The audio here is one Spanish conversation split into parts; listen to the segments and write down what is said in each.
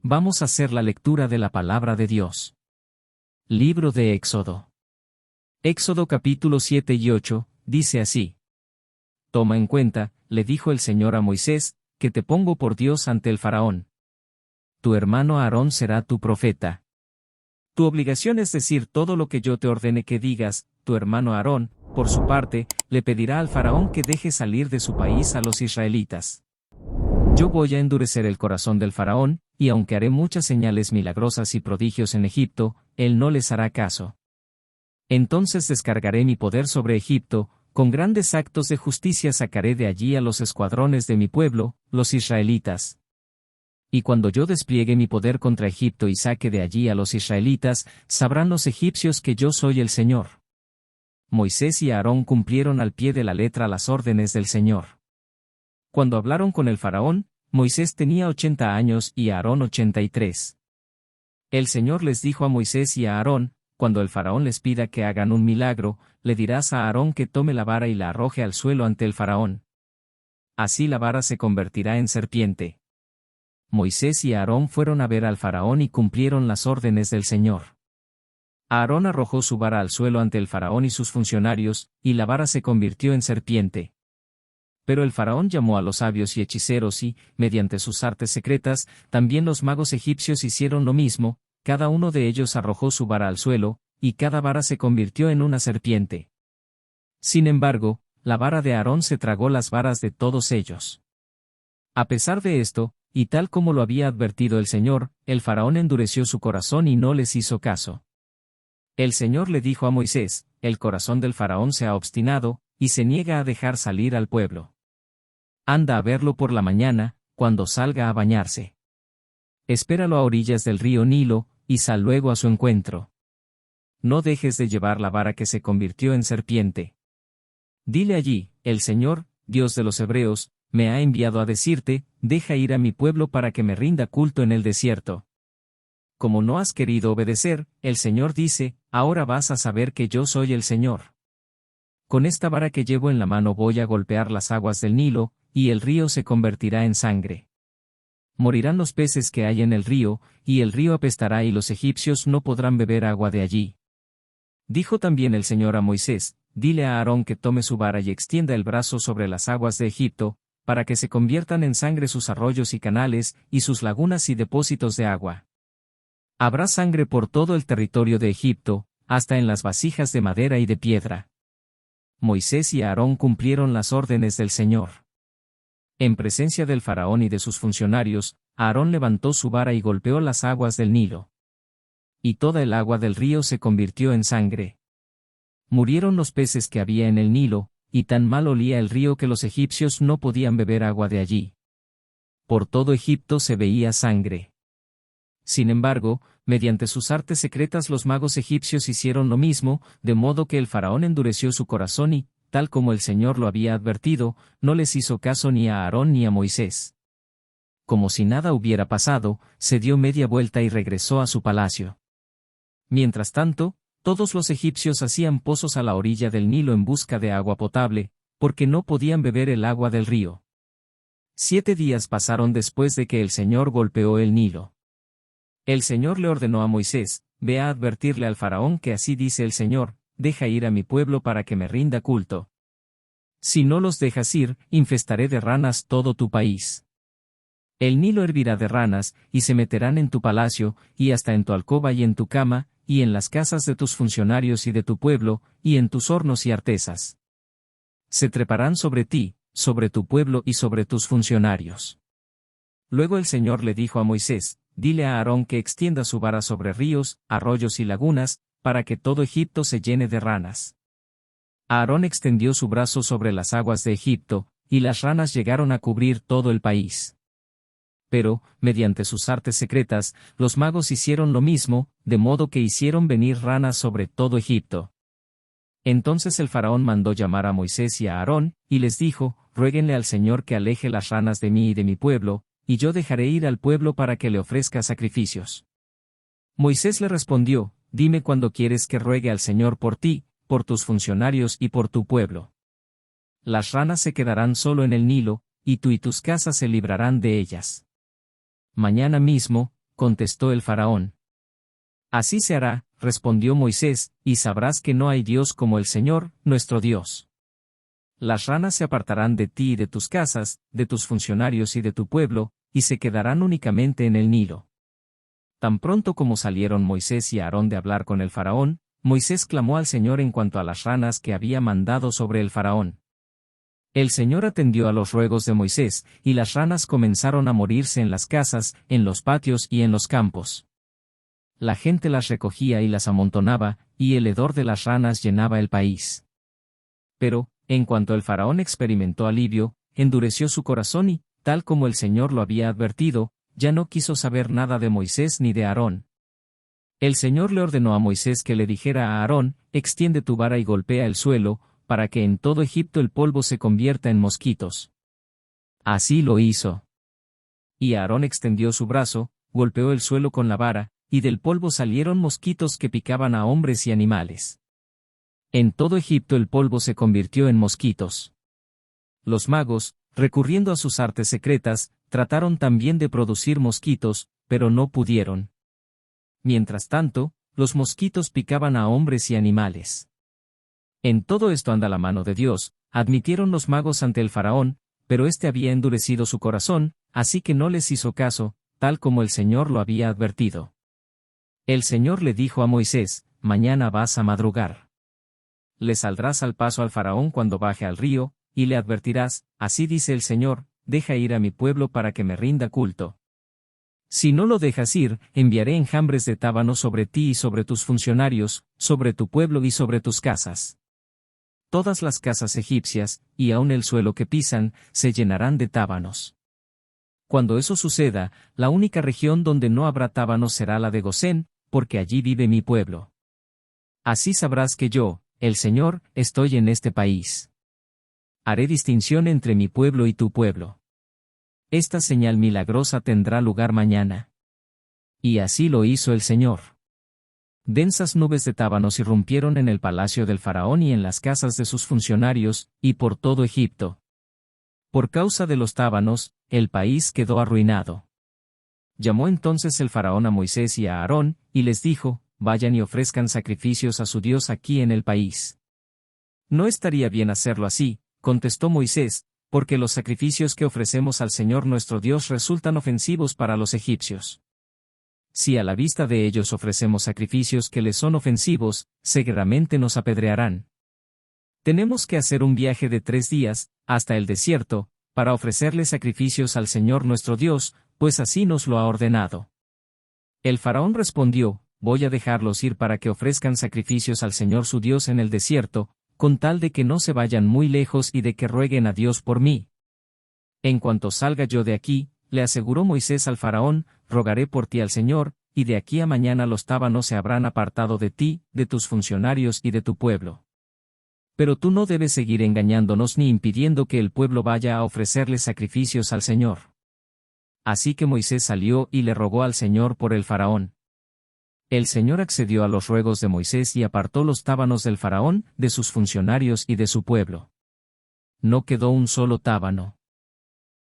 Vamos a hacer la lectura de la palabra de Dios. Libro de Éxodo. Éxodo capítulo 7 y 8, dice así. Toma en cuenta, le dijo el Señor a Moisés, que te pongo por Dios ante el faraón. Tu hermano Aarón será tu profeta. Tu obligación es decir todo lo que yo te ordene que digas. Tu hermano Aarón, por su parte, le pedirá al faraón que deje salir de su país a los israelitas. Yo voy a endurecer el corazón del faraón, y aunque haré muchas señales milagrosas y prodigios en Egipto, él no les hará caso. Entonces descargaré mi poder sobre Egipto, con grandes actos de justicia sacaré de allí a los escuadrones de mi pueblo, los israelitas. Y cuando yo despliegue mi poder contra Egipto y saque de allí a los israelitas, sabrán los egipcios que yo soy el Señor. Moisés y Aarón cumplieron al pie de la letra las órdenes del Señor. Cuando hablaron con el faraón, Moisés tenía 80 años y Aarón 83. El Señor les dijo a Moisés y a Aarón, cuando el faraón les pida que hagan un milagro, le dirás a Aarón que tome la vara y la arroje al suelo ante el faraón. Así la vara se convertirá en serpiente. Moisés y Aarón fueron a ver al faraón y cumplieron las órdenes del Señor. Aarón arrojó su vara al suelo ante el faraón y sus funcionarios, y la vara se convirtió en serpiente. Pero el faraón llamó a los sabios y hechiceros y, mediante sus artes secretas, también los magos egipcios hicieron lo mismo, cada uno de ellos arrojó su vara al suelo, y cada vara se convirtió en una serpiente. Sin embargo, la vara de Aarón se tragó las varas de todos ellos. A pesar de esto, y tal como lo había advertido el Señor, el faraón endureció su corazón y no les hizo caso. El Señor le dijo a Moisés, el corazón del faraón se ha obstinado, y se niega a dejar salir al pueblo. Anda a verlo por la mañana, cuando salga a bañarse. Espéralo a orillas del río Nilo, y sal luego a su encuentro. No dejes de llevar la vara que se convirtió en serpiente. Dile allí, el Señor, Dios de los hebreos, me ha enviado a decirte, deja ir a mi pueblo para que me rinda culto en el desierto. Como no has querido obedecer, el Señor dice, ahora vas a saber que yo soy el Señor. Con esta vara que llevo en la mano voy a golpear las aguas del Nilo, y el río se convertirá en sangre. Morirán los peces que hay en el río, y el río apestará y los egipcios no podrán beber agua de allí. Dijo también el Señor a Moisés, dile a Aarón que tome su vara y extienda el brazo sobre las aguas de Egipto, para que se conviertan en sangre sus arroyos y canales, y sus lagunas y depósitos de agua. Habrá sangre por todo el territorio de Egipto, hasta en las vasijas de madera y de piedra. Moisés y Aarón cumplieron las órdenes del Señor. En presencia del faraón y de sus funcionarios, Aarón levantó su vara y golpeó las aguas del Nilo. Y toda el agua del río se convirtió en sangre. Murieron los peces que había en el Nilo, y tan mal olía el río que los egipcios no podían beber agua de allí. Por todo Egipto se veía sangre. Sin embargo, mediante sus artes secretas los magos egipcios hicieron lo mismo, de modo que el faraón endureció su corazón y, tal como el Señor lo había advertido, no les hizo caso ni a Aarón ni a Moisés. Como si nada hubiera pasado, se dio media vuelta y regresó a su palacio. Mientras tanto, todos los egipcios hacían pozos a la orilla del Nilo en busca de agua potable, porque no podían beber el agua del río. 7 días pasaron después de que el Señor golpeó el Nilo. El Señor le ordenó a Moisés, ve a advertirle al faraón que así dice el Señor, deja ir a mi pueblo para que me rinda culto. Si no los dejas ir, infestaré de ranas todo tu país. El Nilo hervirá de ranas, y se meterán en tu palacio, y hasta en tu alcoba y en tu cama, y en las casas de tus funcionarios y de tu pueblo, y en tus hornos y artesas. Se treparán sobre ti, sobre tu pueblo y sobre tus funcionarios. Luego el Señor le dijo a Moisés, dile a Aarón que extienda su vara sobre ríos, arroyos y lagunas, para que todo Egipto se llene de ranas. Aarón extendió su brazo sobre las aguas de Egipto, y las ranas llegaron a cubrir todo el país. Pero, mediante sus artes secretas, los magos hicieron lo mismo, de modo que hicieron venir ranas sobre todo Egipto. Entonces el faraón mandó llamar a Moisés y a Aarón, y les dijo, ruéguenle al Señor que aleje las ranas de mí y de mi pueblo, y yo dejaré ir al pueblo para que le ofrezca sacrificios. Moisés le respondió, dime cuándo quieres que ruegue al Señor por ti, por tus funcionarios y por tu pueblo. Las ranas se quedarán solo en el Nilo, y tú y tus casas se librarán de ellas. Mañana mismo, contestó el faraón. Así se hará, respondió Moisés, y sabrás que no hay Dios como el Señor, nuestro Dios. Las ranas se apartarán de ti y de tus casas, de tus funcionarios y de tu pueblo, y se quedarán únicamente en el Nilo. Tan pronto como salieron Moisés y Aarón de hablar con el faraón, Moisés clamó al Señor en cuanto a las ranas que había mandado sobre el faraón. El Señor atendió a los ruegos de Moisés, y las ranas comenzaron a morirse en las casas, en los patios y en los campos. La gente las recogía y las amontonaba, y el hedor de las ranas llenaba el país. Pero, en cuanto el faraón experimentó alivio, endureció su corazón y, tal como el Señor lo había advertido, ya no quiso saber nada de Moisés ni de Aarón. El Señor le ordenó a Moisés que le dijera a Aarón, extiende tu vara y golpea el suelo, para que en todo Egipto el polvo se convierta en mosquitos. Así lo hizo. Y Aarón extendió su brazo, golpeó el suelo con la vara, y del polvo salieron mosquitos que picaban a hombres y animales. En todo Egipto el polvo se convirtió en mosquitos. Los magos, recurriendo a sus artes secretas, trataron también de producir mosquitos, pero no pudieron. Mientras tanto, los mosquitos picaban a hombres y animales. En todo esto anda la mano de Dios, admitieron los magos ante el faraón, pero éste había endurecido su corazón, así que no les hizo caso, tal como el Señor lo había advertido. El Señor le dijo a Moisés, mañana vas a madrugar. Le saldrás al paso al faraón cuando baje al río, y le advertirás, así dice el Señor, deja ir a mi pueblo para que me rinda culto. Si no lo dejas ir, enviaré enjambres de tábano sobre ti y sobre tus funcionarios, sobre tu pueblo y sobre tus casas. Todas las casas egipcias, y aun el suelo que pisan, se llenarán de tábanos. Cuando eso suceda, la única región donde no habrá tábanos será la de Gosén, porque allí vive mi pueblo. Así sabrás que yo, el Señor, estoy en este país. Haré distinción entre mi pueblo y tu pueblo. Esta señal milagrosa tendrá lugar mañana. Y así lo hizo el Señor. Densas nubes de tábanos irrumpieron en el palacio del faraón y en las casas de sus funcionarios, y por todo Egipto. Por causa de los tábanos, el país quedó arruinado. Llamó entonces el faraón a Moisés y a Aarón, y les dijo, vayan y ofrezcan sacrificios a su Dios aquí en el país. No estaría bien hacerlo así, contestó Moisés, porque los sacrificios que ofrecemos al Señor nuestro Dios resultan ofensivos para los egipcios. Si a la vista de ellos ofrecemos sacrificios que les son ofensivos, seguramente nos apedrearán. Tenemos que hacer un viaje de 3 días, hasta el desierto, para ofrecerle sacrificios al Señor nuestro Dios, pues así nos lo ha ordenado. El faraón respondió, voy a dejarlos ir para que ofrezcan sacrificios al Señor su Dios en el desierto, con tal de que no se vayan muy lejos y de que rueguen a Dios por mí. En cuanto salga yo de aquí, le aseguró Moisés al faraón, rogaré por ti al Señor, y de aquí a mañana los tábanos se habrán apartado de ti, de tus funcionarios y de tu pueblo. Pero tú no debes seguir engañándonos ni impidiendo que el pueblo vaya a ofrecerle sacrificios al Señor. Así que Moisés salió y le rogó al Señor por el faraón. El Señor accedió a los ruegos de Moisés y apartó los tábanos del faraón, de sus funcionarios y de su pueblo. No quedó un solo tábano.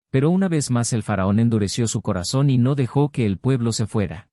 Pero una vez más el faraón endureció su corazón y no dejó que el pueblo se fuera.